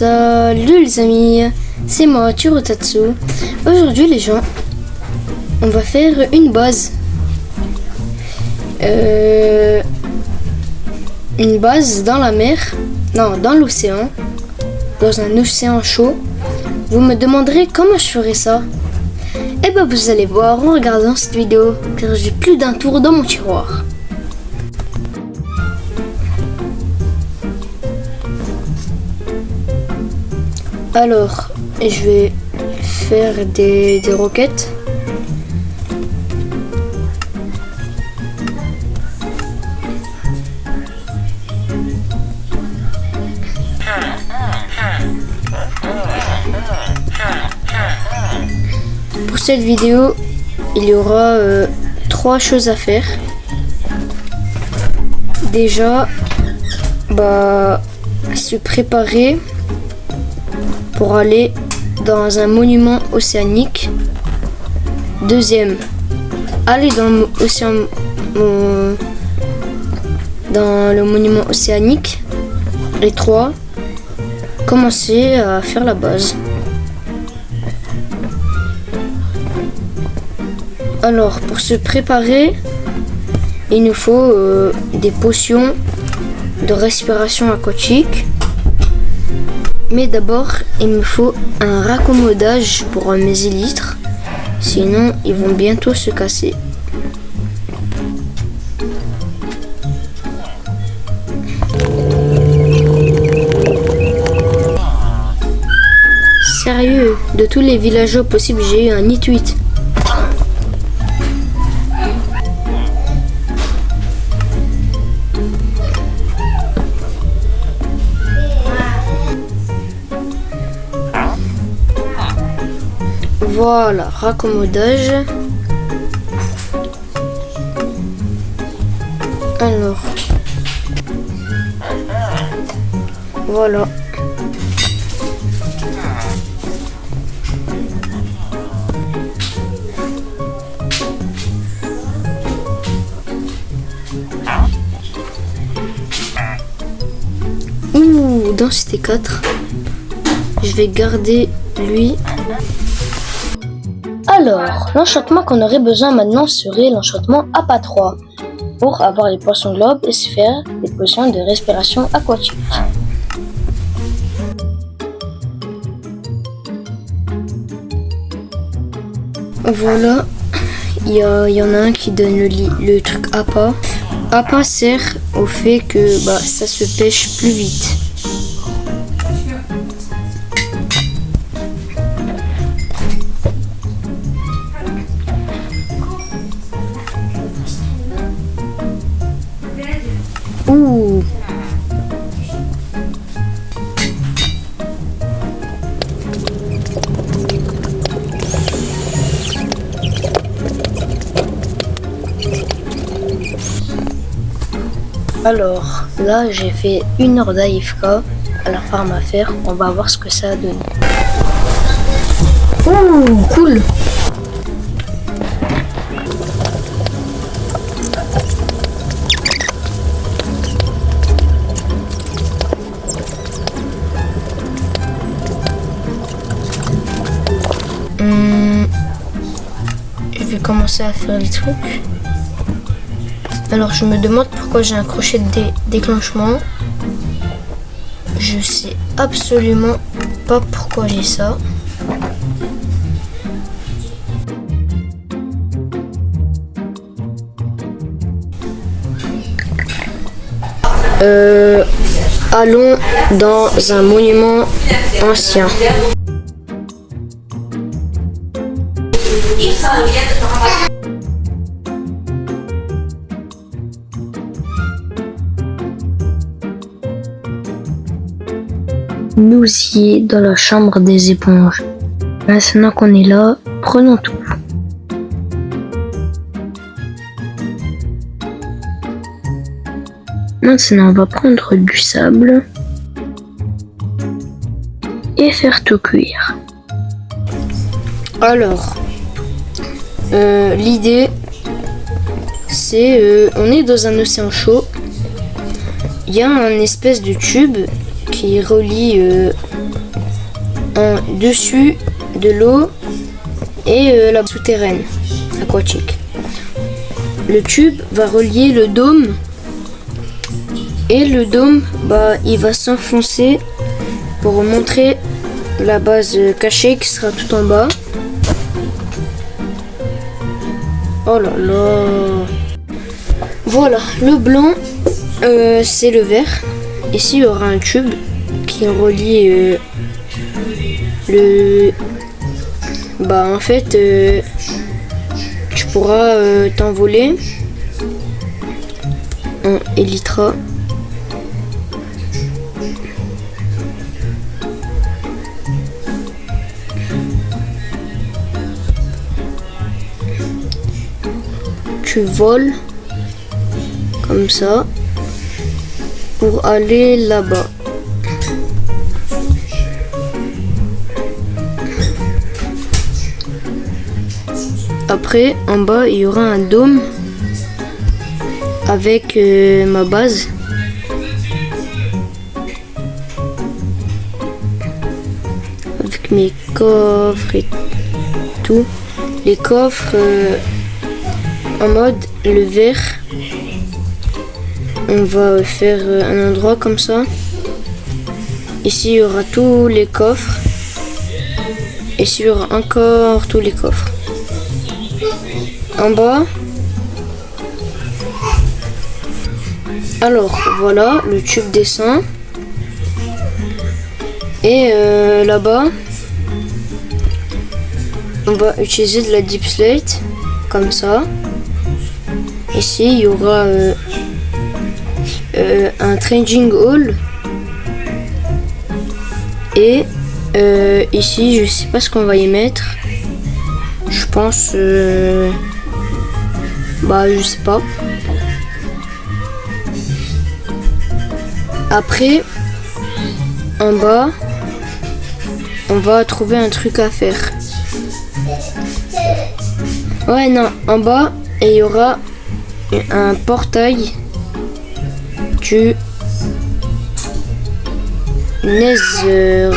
Salut les amis, c'est moi Chirotatsu. Aujourd'hui les gens, on va faire une base. Une base dans la mer, non, dans l'océan, dans un océan chaud. Vous me demanderez comment je ferai ça. Eh ben vous allez voir en regardant cette vidéo, car j'ai plus d'un tour dans mon tiroir. Alors, je vais faire des roquettes. Pour cette vidéo, il y aura 3 choses à faire. Déjà, se préparer pour aller dans un monument océanique. Deuxième, aller dans le monument océanique. Et 3, commencer à faire la base. Alors, pour se préparer, il nous faut des potions de respiration aquatique. Mais d'abord, il me faut un raccommodage pour mes élytres. Sinon, ils vont bientôt se casser. Sérieux, de tous les villageois possibles, j'ai eu un nituit. Voilà, raccommodage. Alors, voilà. Ouh, densité 4. Je vais garder lui. Alors, l'enchantement qu'on aurait besoin maintenant serait l'enchantement APA 3 pour avoir les poissons globes et se faire des potions de respiration aquatique. Voilà, il y en a un qui donne le truc APA. APA sert au fait que ça se pêche plus vite. Ouh. Alors, là j'ai fait 1 heure d'AFK à la farm à faire. On va voir ce que ça a donné. Ouh, cool. Je vais commencer à faire les trucs. Alors je me demande pourquoi j'ai un crochet de déclenchement. Je sais absolument pas pourquoi j'ai ça. Allons dans un monument ancien. Nous y est dans la chambre des éponges. Maintenant qu'on est là, prenons tout. Maintenant, on va prendre du sable et faire tout cuire. Alors, l'idée, c'est on est dans un océan chaud. Il y a un espèce de tube qui relie en dessus de l'eau et la souterraine aquatique. Le tube va relier le dôme et le dôme il va s'enfoncer pour montrer la base cachée qui sera tout en bas. Oh là là. Voilà, le blanc c'est le vert. Ici il y aura un tube qui relie le... en fait tu pourras t'envoler en Elytra. Tu voles comme ça pour aller là-bas. Après, en bas, il y aura un dôme avec ma base. Avec mes coffres et tout. Les coffres en mode le vert. On va faire un endroit comme ça. Ici, il y aura tous les coffres. Ici, il y aura encore tous les coffres. En bas. Alors, voilà, le tube descend. Et là-bas, on va utiliser de la deep slate. Comme ça. Ici, il y aura un trending hole. Et ici, je sais pas ce qu'on va y mettre. Je pense... je sais pas. Après, en bas, on va trouver un truc à faire. Ouais, non, en bas, il y aura un portail du Nether.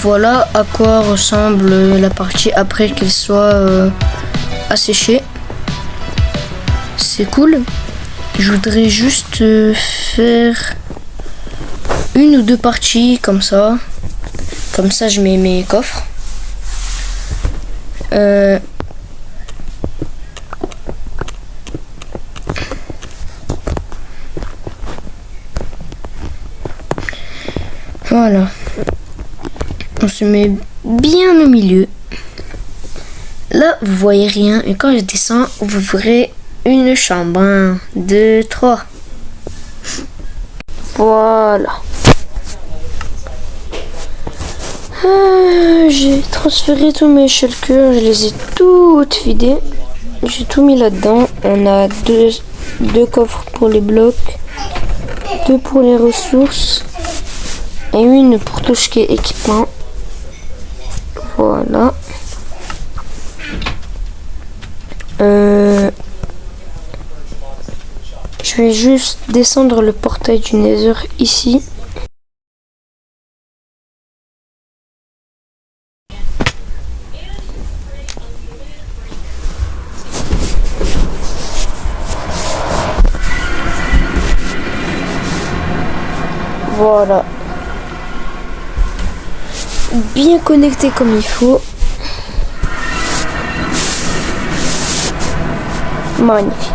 voilà à quoi ressemble la partie après qu'elle soit asséchée. C'est cool. Je voudrais juste faire une ou deux parties comme ça. Comme ça, je mets mes coffres. Voilà. On se met bien au milieu. Là, vous voyez rien. Et quand je descends, vous verrez une chambre. 1, 2, 3. Voilà. J'ai transféré tous mes shulkers. Je les ai toutes vidées. J'ai tout mis là-dedans. On a deux coffres pour les blocs, 2 pour les ressources et une pour tout ce qui est équipement. Voilà. Je vais juste descendre le portail du Nether ici. Voilà. Bien connecté comme il faut. Magnifique.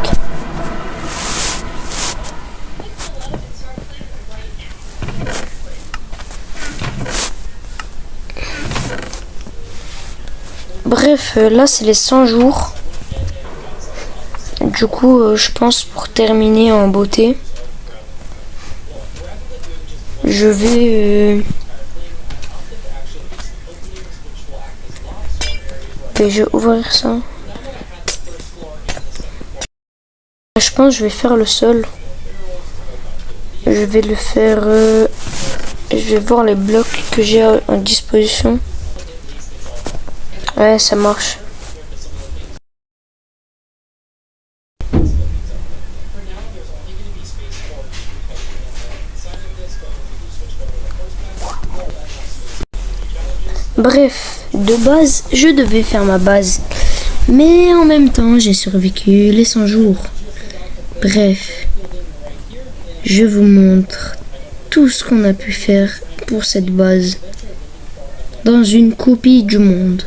Bref, là c'est les 100 jours. Du coup, je pense pour terminer en beauté, je vais ouvrir ça. Je pense que je vais faire le sol. Je vais le faire. Je vais voir les blocs que j'ai en disposition. Ouais, ça marche. Bref, de base, je devais faire ma base. Mais en même temps, j'ai survécu les 100 jours. Bref, je vous montre tout ce qu'on a pu faire pour cette base dans une copie du monde.